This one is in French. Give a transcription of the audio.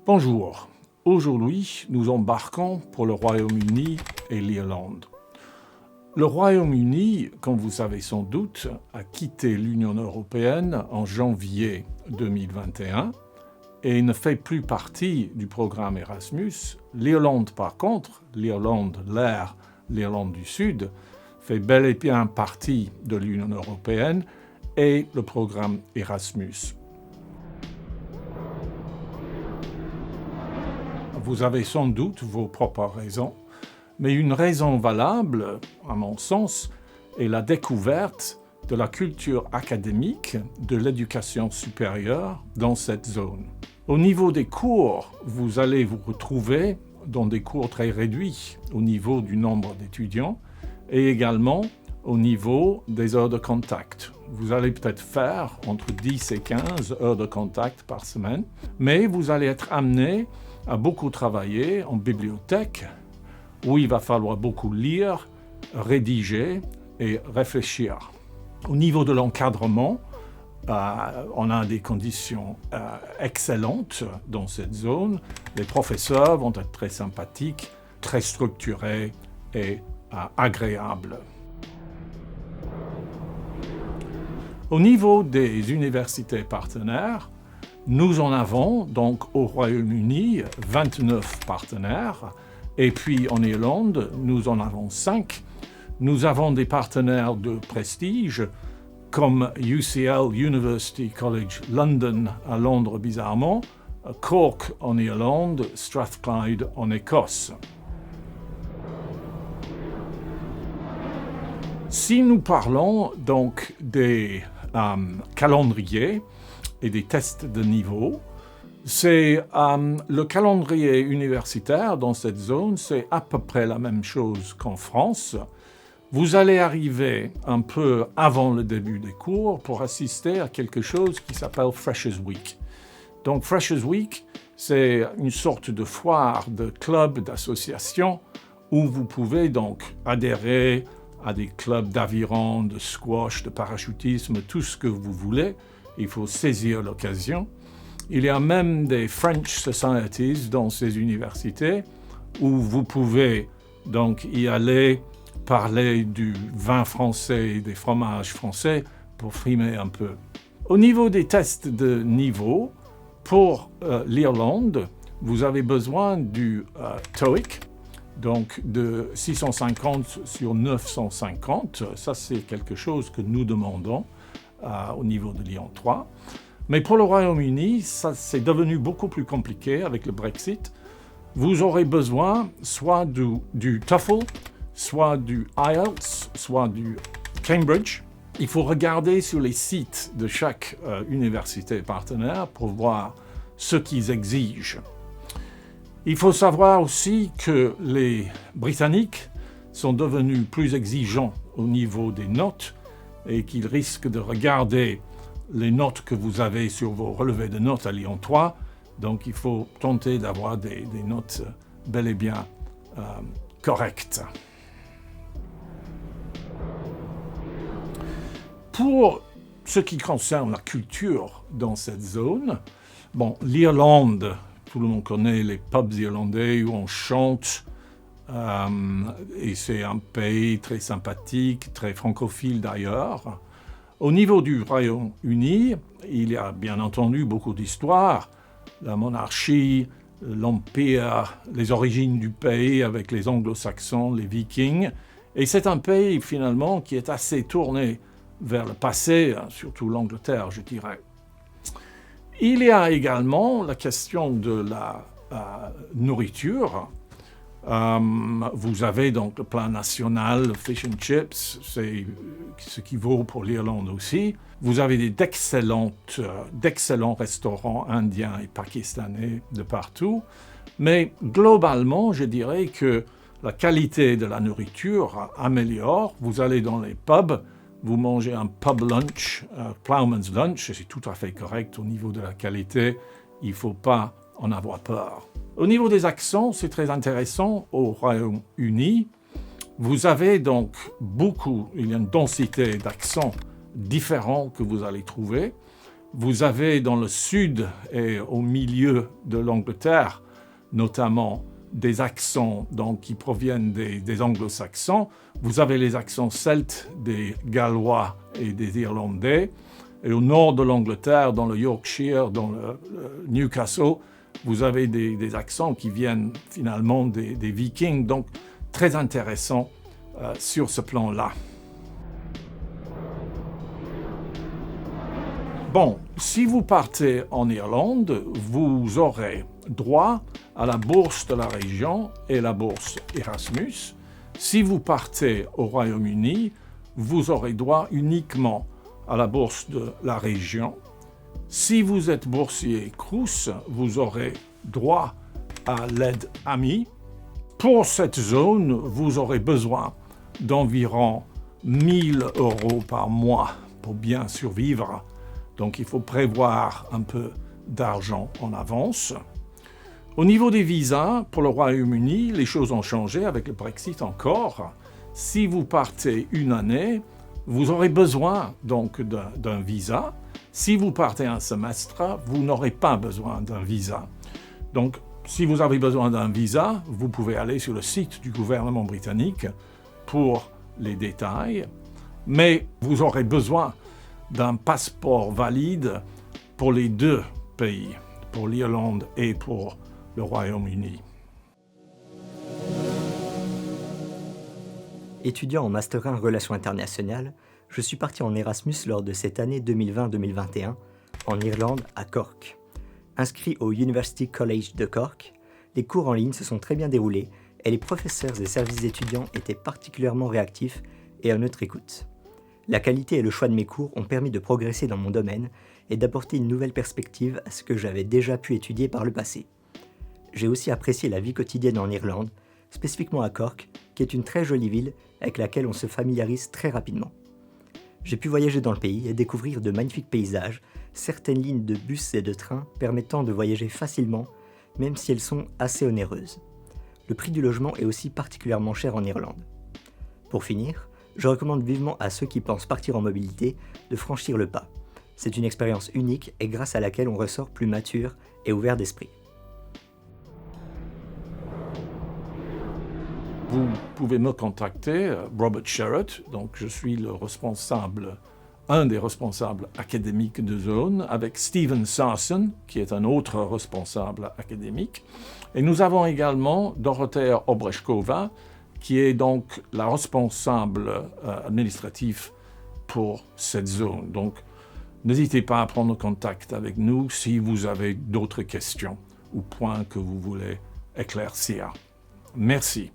Bonjour, aujourd'hui nous embarquons pour le Royaume-Uni et l'Irlande. Le Royaume-Uni, comme vous savez sans doute, a quitté l'Union européenne en janvier 2021 et ne fait plus partie du programme Erasmus. L'Irlande par contre, l'Irlande du Sud, fait bel et bien partie de l'Union européenne et le programme Erasmus. Vous avez sans doute vos propres raisons, mais une raison valable, à mon sens, est la découverte de la culture académique de l'éducation supérieure dans cette zone. Au niveau des cours, vous allez vous retrouver dans des cours très réduits au niveau du nombre d'étudiants et également au niveau des heures de contact. Vous allez peut-être faire entre 10 et 15 heures de contact par semaine, mais vous allez être amené à beaucoup travailler en bibliothèque, où il va falloir beaucoup lire, rédiger et réfléchir. Au niveau de l'encadrement, on a des conditions excellentes dans cette zone. Les professeurs vont être très sympathiques, très structurés et agréables. Au niveau des universités partenaires, nous en avons donc au Royaume-Uni 29 partenaires et puis en Irlande, nous en avons 5. Nous avons des partenaires de prestige comme UCL, University College London à Londres bizarrement, Cork en Irlande, Strathclyde en Écosse. Si nous parlons donc des calendriers et des tests de niveau, c'est le calendrier universitaire dans cette zone, c'est à peu près la même chose qu'en France. Vous allez arriver un peu avant le début des cours pour assister à quelque chose qui s'appelle Freshers Week. Donc Freshers Week, c'est une sorte de foire de clubs, d'associations où vous pouvez donc adhérer à des clubs d'aviron, de squash, de parachutisme, tout ce que vous voulez. Il faut saisir l'occasion. Il y a même des French Societies dans ces universités où vous pouvez donc y aller parler du vin français et des fromages français pour frimer un peu. Au niveau des tests de niveau, pour l'Irlande, vous avez besoin du TOEIC, donc de 650 sur 950. Ça, c'est quelque chose que nous demandons au niveau de Lyon 3. Mais pour le Royaume-Uni, ça c'est devenu beaucoup plus compliqué avec le Brexit. Vous aurez besoin soit du TOEFL, soit du IELTS, soit du Cambridge. Il faut regarder sur les sites de chaque université partenaire pour voir ce qu'ils exigent. Il faut savoir aussi que les Britanniques sont devenus plus exigeants au niveau des notes et qu'ils risquent de regarder les notes que vous avez sur vos relevés de notes à Lyon 3. Donc il faut tenter d'avoir des notes bel et bien correctes. Pour ce qui concerne la culture dans cette zone, l'Irlande, tout le monde connaît les pubs irlandais où on chante, et c'est un pays très sympathique, très francophile d'ailleurs. Au niveau du Royaume-Uni, il y a bien entendu beaucoup d'histoires, la monarchie, l'empire, les origines du pays avec les anglo-saxons, les vikings, et c'est un pays finalement qui est assez tourné vers le passé, surtout l'Angleterre, je dirais. Il y a également la question de la nourriture. Vous avez donc le plat national, le fish and chips, c'est ce qui vaut pour l'Irlande aussi. Vous avez d'excellents restaurants indiens et pakistanais de partout. Mais globalement, je dirais que la qualité de la nourriture améliore. Vous allez dans les pubs, vous mangez un pub lunch, Ploughman's Lunch, c'est tout à fait correct au niveau de la qualité. Il ne faut pas en avoir peur. Au niveau des accents, c'est très intéressant. Au Royaume-Uni, Vous avez donc il y a une densité d'accents différents que vous allez trouver. Vous avez dans le sud et au milieu de l'Angleterre, notamment des accents qui proviennent des anglo-saxons. Vous avez les accents celtes des Gallois et des Irlandais. Et au nord de l'Angleterre, dans le Yorkshire, dans le Newcastle, vous avez des accents qui viennent finalement des Vikings. Donc, très intéressant sur ce plan-là. Bon, si vous partez en Irlande, vous aurez droit à la bourse de la région et la bourse Erasmus. Si vous partez au Royaume-Uni, vous aurez droit uniquement à la bourse de la région. Si vous êtes boursier Crous, vous aurez droit à l'aide AMI. Pour cette zone, vous aurez besoin d'environ 1 000 € par mois pour bien survivre. Donc il faut prévoir un peu d'argent en avance. Au niveau des visas, pour le Royaume-Uni, les choses ont changé avec le Brexit encore. Si vous partez une année, vous aurez besoin donc d'un visa. Si vous partez un semestre, vous n'aurez pas besoin d'un visa. Donc, si vous avez besoin d'un visa, vous pouvez aller sur le site du gouvernement britannique pour les détails. Mais vous aurez besoin d'un passeport valide pour les deux pays, pour l'Irlande et pour le Royaume-Uni. Étudiant en Master 1 Relations internationales, je suis parti en Erasmus lors de cette année 2020-2021 en Irlande à Cork. Inscrit au University College de Cork, les cours en ligne se sont très bien déroulés et les professeurs et services étudiants étaient particulièrement réactifs et à notre écoute. La qualité et le choix de mes cours ont permis de progresser dans mon domaine et d'apporter une nouvelle perspective à ce que j'avais déjà pu étudier par le passé. J'ai aussi apprécié la vie quotidienne en Irlande, spécifiquement à Cork, qui est une très jolie ville avec laquelle on se familiarise très rapidement. J'ai pu voyager dans le pays et découvrir de magnifiques paysages, certaines lignes de bus et de trains permettant de voyager facilement, même si elles sont assez onéreuses. Le prix du logement est aussi particulièrement cher en Irlande. Pour finir, je recommande vivement à ceux qui pensent partir en mobilité de franchir le pas. C'est une expérience unique et grâce à laquelle on ressort plus mature et ouvert d'esprit. Vous pouvez me contacter, Robert Sherratt, donc je suis un des responsables académiques de zone, avec Stephen Sarson, qui est un autre responsable académique. Et nous avons également Dorothea Obreshkova, qui est donc la responsable administrative pour cette zone. Donc, n'hésitez pas à prendre contact avec nous si vous avez d'autres questions ou points que vous voulez éclaircir. Merci.